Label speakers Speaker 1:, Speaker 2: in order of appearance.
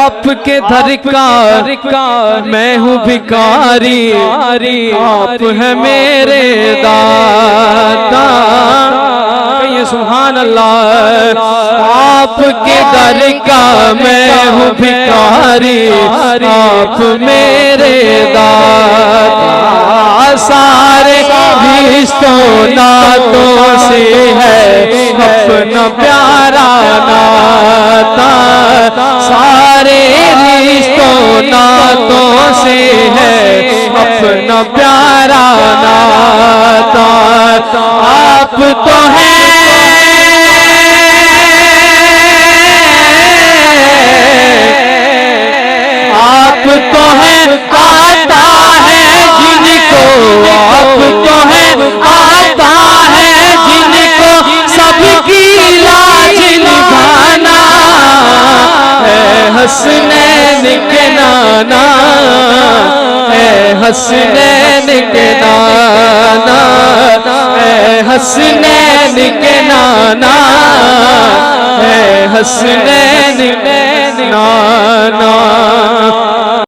Speaker 1: आपके दर का मैं हूँ भिखारी, आप है मेरे दाता। ये सुभान अल्लाह। आपके दर का मैं हूँ भिखारी, आप मेरे दाता। सारे रिश्तों नातों से है अपना प्यारा नाता, सारे रिश्तों नातों से है अपना प्यारा नाता। आप तो है आप तो है आता है जिनको, आप तो है आता है जिनको सबकी लाज निभाना है। हसनैन के नाना है, हसनैन के नाना है, हसनैन के नाना है, हसनैन के नाना।